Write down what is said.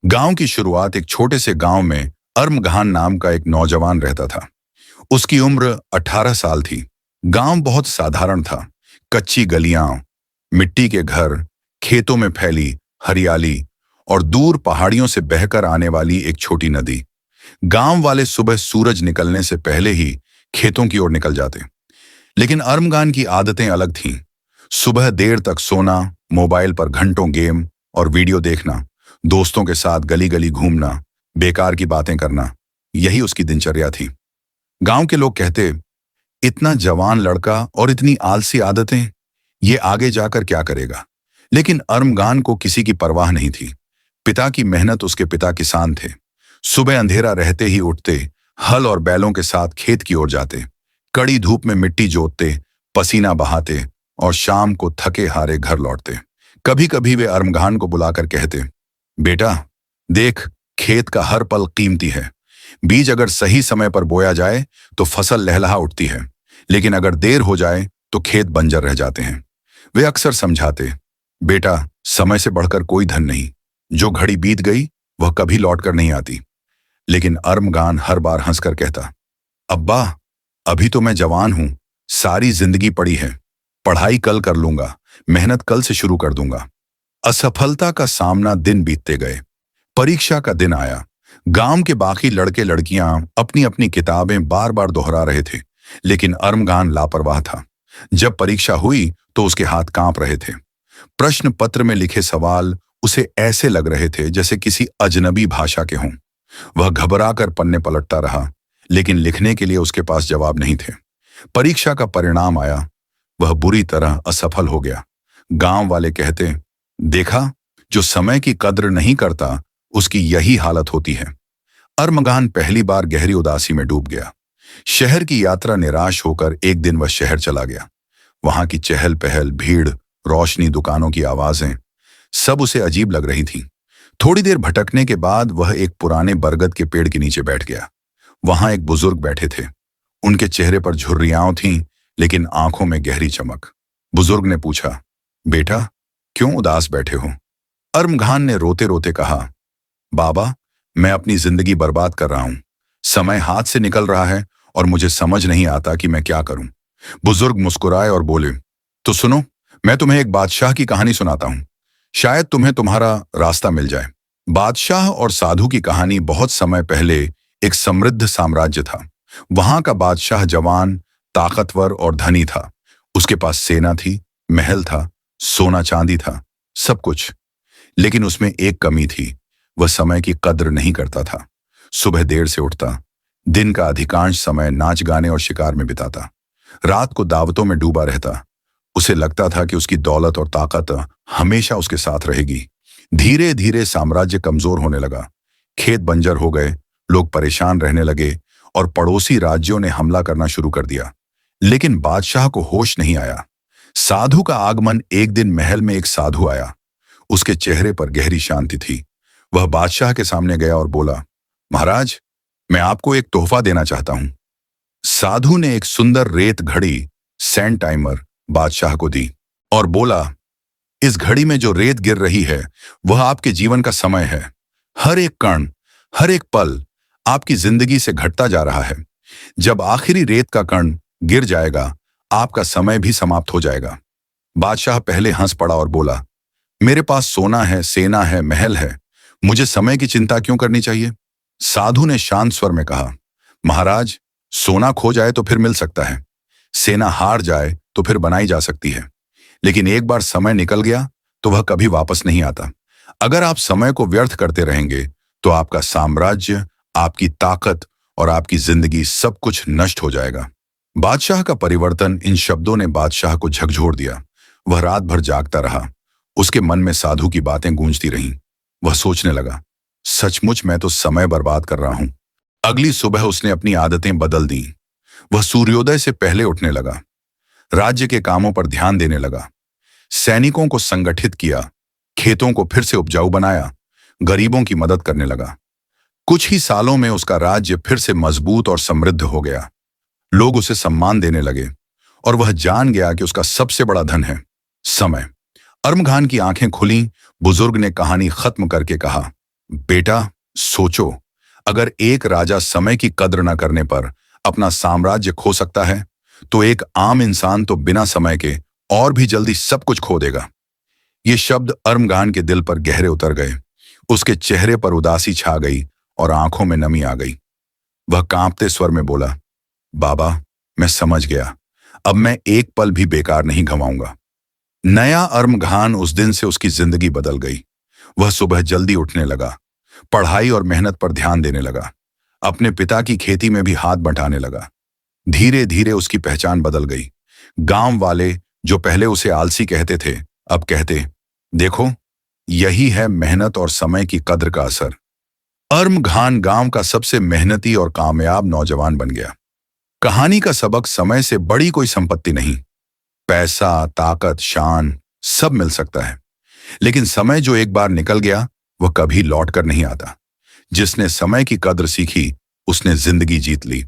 गांव की शुरुआत एक छोटे से गांव में अर्मघान नाम का एक नौजवान रहता था। उसकी उम्र 18 साल थी। गांव बहुत साधारण था। कच्ची गलियां, मिट्टी के घर, खेतों में फैली हरियाली और दूर पहाड़ियों से बहकर आने वाली एक छोटी नदी। गांव वाले सुबह सूरज निकलने से पहले ही खेतों की ओर निकल जाते। लेकिन अर्मगान की आदतें अलग थीं। सुबह देर तक सोना, मोबाइल पर घंटों गेम और वीडियो देखना, दोस्तों के साथ गली गली घूमना, बेकार की बातें करना, यही उसकी दिनचर्या थी। गांव के लोग कहते, इतना जवान लड़का और इतनी आलसी आदतें, ये आगे जाकर क्या करेगा। लेकिन अर्मगान को किसी की परवाह नहीं थी। पिता की मेहनत, उसके पिता किसान थे। सुबह अंधेरा रहते ही उठते, हल और बैलों के साथ खेत की ओर जाते, कड़ी धूप में मिट्टी जोतते, पसीना बहाते और शाम को थके हारे घर लौटते। कभी कभी वे अर्मगान को बुलाकर कहते, बेटा देख, खेत का हर पल कीमती है। बीज अगर सही समय पर बोया जाए तो फसल लहलहा उठती है, लेकिन अगर देर हो जाए तो खेत बंजर रह जाते हैं। वे अक्सर समझाते, बेटा समय से बढ़कर कोई धन नहीं, जो घड़ी बीत गई वह कभी लौट कर नहीं आती। लेकिन अर्मगान हर बार हंसकर कहता, अब्बा अभी तो मैं जवान हूं, सारी जिंदगी पड़ी है, पढ़ाई कल कर लूंगा, मेहनत कल से शुरू कर दूंगा। असफलता का सामना दिन बीतते गए। परीक्षा का दिन आया। गांव के बाकी लड़के लड़कियां अपनी अपनी किताबें बार बार दोहरा रहे थे, लेकिन अर्मगान लापरवाह था। जब परीक्षा हुई तो उसके हाथ कांप रहे थे। प्रश्न पत्र में लिखे सवाल उसे ऐसे लग रहे थे जैसे किसी अजनबी भाषा के हों। वह घबराकर पन्ने पलटता रहा, लेकिन लिखने के लिए उसके पास जवाब नहीं थे। परीक्षा का परिणाम आया। वह बुरी तरह असफल हो गया। गांव वाले कहते, देखा, जो समय की कद्र नहीं करता उसकी यही हालत होती है। अर्मगान पहली बार गहरी उदासी में डूब गया। शहर की यात्रा निराश होकर एक दिन वह शहर चला गया। वहां की चहल पहल, भीड़, रोशनी, दुकानों की आवाजें, सब उसे अजीब लग रही थीं। थोड़ी देर भटकने के बाद वह एक पुराने बरगद के पेड़ के नीचे बैठ गया। वहां एक बुजुर्ग बैठे थे। उनके चेहरे पर झुर्रियां थीं, लेकिन आंखों में गहरी चमक। बुजुर्ग ने पूछा, बेटा क्यों उदास बैठे हो? अर्मगान ने रोते रोते कहा, बाबा मैं अपनी जिंदगी बर्बाद कर रहा हूं। समय हाथ से निकल रहा है और मुझे समझ नहीं आता कि मैं क्या करूं। बुजुर्ग मुस्कुराए और बोले, तो सुनो, मैं तुम्हें एक बादशाह की कहानी सुनाता हूं, शायद तुम्हें तुम्हारा रास्ता मिल जाए। बादशाह और साधु की कहानी। बहुत समय पहले एक समृद्ध साम्राज्य था। वहां का बादशाह जवान, ताकतवर और धनी था। उसके पास सेना थी, महल था, सोना चांदी था, सब कुछ। लेकिन उसमें एक कमी थी, वह समय की कद्र नहीं करता था। सुबह देर से उठता, दिन का अधिकांश समय नाच गाने और शिकार में बिताता, रात को दावतों में डूबा रहता। उसे लगता था कि उसकी दौलत और ताकत हमेशा उसके साथ रहेगी। धीरे धीरे साम्राज्य कमजोर होने लगा। खेत बंजर हो गए, लोग परेशान रहने लगे और पड़ोसी राज्यों ने हमला करना शुरू कर दिया। लेकिन बादशाह को होश नहीं आया। साधु का आगमन। एक दिन महल में एक साधु आया। उसके चेहरे पर गहरी शांति थी। वह बादशाह के सामने गया और बोला, महाराज मैं आपको एक तोहफा देना चाहता हूं। साधु ने एक सुंदर रेत घड़ी, सैंड टाइमर, बादशाह को दी और बोला, इस घड़ी में जो रेत गिर रही है वह आपके जीवन का समय है। हर एक कण, हर एक पल आपकी जिंदगी से घटता जा रहा है। जब आखिरी रेत का कण गिर जाएगा, आपका समय भी समाप्त हो जाएगा। बादशाह पहले हंस पड़ा और बोला, मेरे पास सोना है, सेना है, महल है, मुझे समय की चिंता क्यों करनी चाहिए? साधु ने शांत स्वर में कहा, महाराज सोना खो जाए तो फिर मिल सकता है, सेना हार जाए तो फिर बनाई जा सकती है, लेकिन एक बार समय निकल गया तो वह कभी वापस नहीं आता। अगर आप समय को व्यर्थ करते रहेंगे तो आपका साम्राज्य, आपकी ताकत और आपकी जिंदगी सब कुछ नष्ट हो जाएगा। बादशाह का परिवर्तन। इन शब्दों ने बादशाह को झकझोर दिया। वह रात भर जागता रहा। उसके मन में साधु की बातें गूंजती रहीं। वह सोचने लगा, सचमुच मैं तो समय बर्बाद कर रहा हूं। अगली सुबह उसने अपनी आदतें बदल दी। वह सूर्योदय से पहले उठने लगा, राज्य के कामों पर ध्यान देने लगा, सैनिकों को संगठित किया, खेतों को फिर से उपजाऊ बनाया, गरीबों की मदद करने लगा। कुछ ही सालों में उसका राज्य फिर से मजबूत और समृद्ध हो गया। लोग उसे सम्मान देने लगे और वह जान गया कि उसका सबसे बड़ा धन है समय। अर्मगान की आंखें खुलीं। बुजुर्ग ने कहानी खत्म करके कहा, बेटा, सोचो, अगर एक राजा समय की कद्र न करने पर अपना साम्राज्य खो सकता है, तो एक आम इंसान तो बिना समय के और भी जल्दी सब कुछ खो देगा। ये शब्द अर्मगान के दिल पर गहरे उतर गए। उसके चेहरे पर उदासी छा गई और आंखों में नमी आ गई। वह कांपते स्वर में बोला, बाबा, मैं समझ गया। अब मैं एक पल भी बेकार नहीं गंवाऊंगा। नया अर्मघान उस दिन से उसकी जिंदगी बदल गई। वह सुबह जल्दी उठने लगा, पढ़ाई और मेहनत पर ध्यान देने लगा, अपने पिता की खेती में भी हाथ बंटाने लगा। धीरे धीरे उसकी पहचान बदल गई। गांव वाले जो पहले उसे आलसी कहते थे, अब कहते, देखो, यही है मेहनत और समय की कद्र का असर। अर्मघान गांव का सबसे मेहनती और कामयाब नौजवान बन गया। कहानी का सबक, समय से बड़ी कोई संपत्ति नहीं। पैसा, ताकत, शान सब मिल सकता है, लेकिन समय जो एक बार निकल गया वह कभी लौट कर नहीं आता। जिसने समय की कद्र सीखी उसने जिंदगी जीत ली।